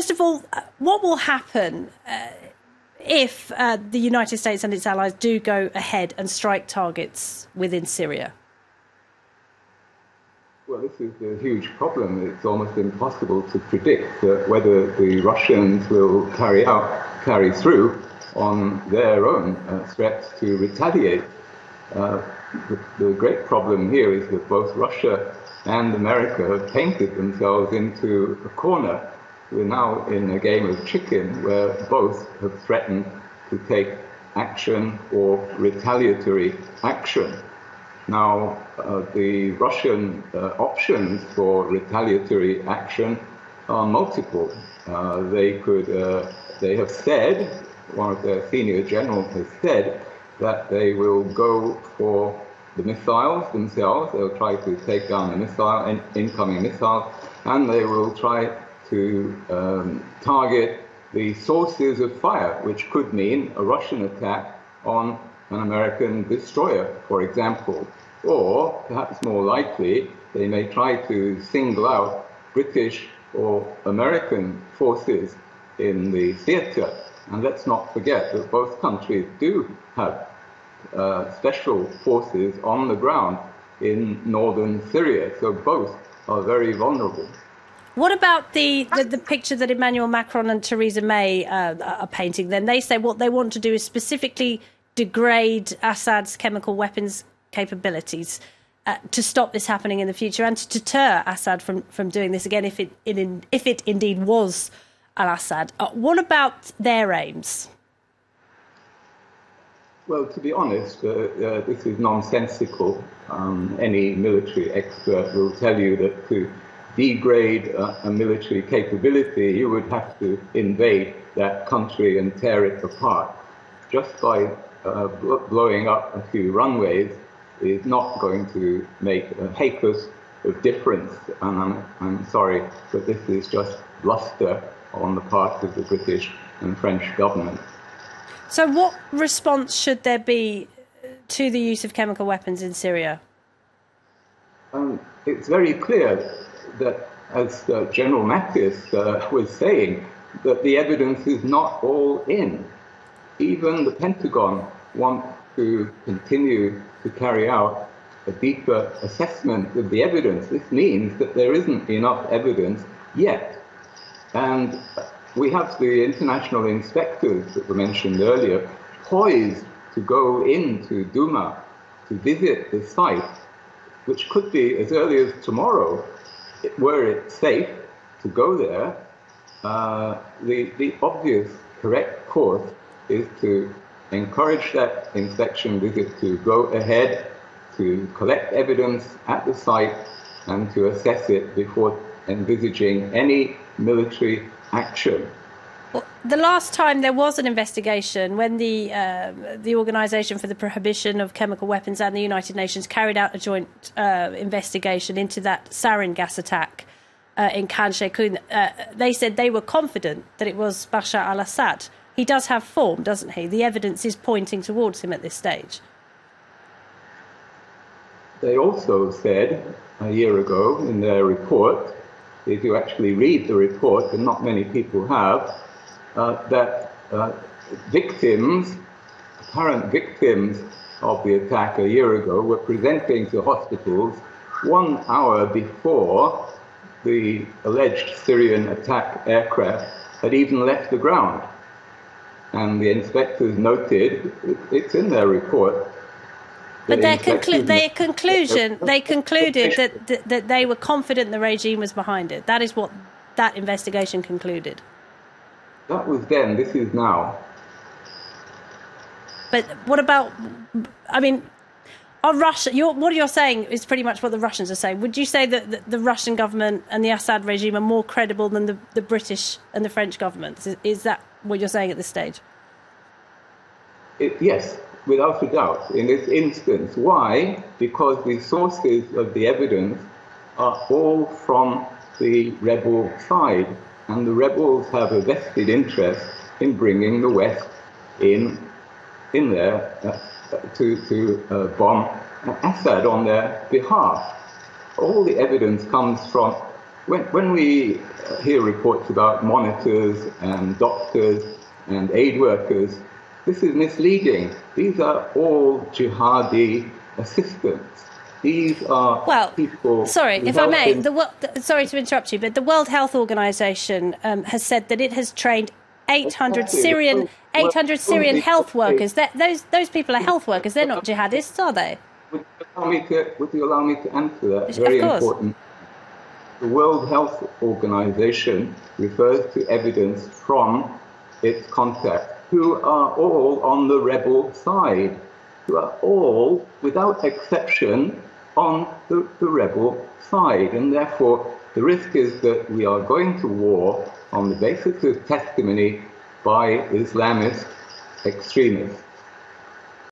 first of all, what will happen if the United States and its allies do go ahead and strike targets within Syria? Well, this is a huge problem. It's almost impossible to predict whether the Russians will carry through on their own threats to retaliate. The great problem here is that both Russia and America have painted themselves into a corner. We're now in a game of chicken where both have threatened to take action or retaliatory action. Now, the Russian options for retaliatory action are multiple. They have said, one of their senior generals has said, that they will go for the missiles themselves. They'll try to take down the incoming missiles, and they will try to target the sources of fire, which could mean a Russian attack on an American destroyer, for example. Or, perhaps more likely, they may try to single out British or American forces in the theatre. And let's not forget that both countries do have special forces on the ground in northern Syria, so both are very vulnerable. What about the picture that Emmanuel Macron and Theresa May are painting then? They say what they want to do is specifically degrade Assad's chemical weapons capabilities to stop this happening in the future and to deter Assad from doing this again if it indeed was al-Assad. What about their aims? Well, to be honest, this is nonsensical. Any military expert will tell you that to degrade a military capability, you would have to invade that country and tear it apart. Just by blowing up a few runways is not going to make a ha'porth of difference. And I'm sorry, but this is just bluster on the part of the British and French government. So what response should there be to the use of chemical weapons in Syria? It's very clear that, as General Mattis was saying, that the evidence is not all in. Even the Pentagon wants to continue to carry out a deeper assessment of the evidence. This means that there isn't enough evidence yet. And we have the international inspectors that were mentioned earlier poised to go into Duma to visit the site, which could be as early as tomorrow, were it safe to go there. The obvious correct course is to encourage that inspection visit to go ahead, to collect evidence at the site and to assess it before envisaging any military action. Well, the last time there was an investigation, when the Organisation for the Prohibition of Chemical Weapons and the United Nations carried out a joint investigation into that sarin gas attack in Khan Sheikhoun, they said they were confident that it was Bashar al-Assad. He does have form, doesn't he? The evidence is pointing towards him at this stage. They also said a year ago in their report, if you actually read the report, and not many people have, that apparent victims of the attack a year ago were presenting to hospitals 1 hour before the alleged Syrian attack aircraft had even left the ground. And the inspectors noted, it's in their report. But they concluded that they were confident the regime was behind it. That is what that investigation concluded. That was then, this is now. But what about, I mean, what you're saying is pretty much what the Russians are saying. Would you say that the Russian government and the Assad regime are more credible than the British and the French governments? Is that what you're saying at this stage? Yes, without a doubt. In this instance. Why? Because the sources of the evidence are all from the rebel side. And the rebels have a vested interest in bringing the West in there to bomb Assad on their behalf. All the evidence comes from when we hear reports about monitors and doctors and aid workers, this is misleading. These are all jihadi assistants. These are people. Sorry, if I may. Sorry to interrupt you, but the World Health Organization has said that it has trained 800 Syrian health workers. Those people are health workers. They're not jihadists, are they? Would you allow me to answer that? Very important. The World Health Organization refers to evidence from its contacts, who are all on the rebel side, who are all, without exception, on the rebel side. And therefore, the risk is that we are going to war on the basis of testimony by Islamist extremists.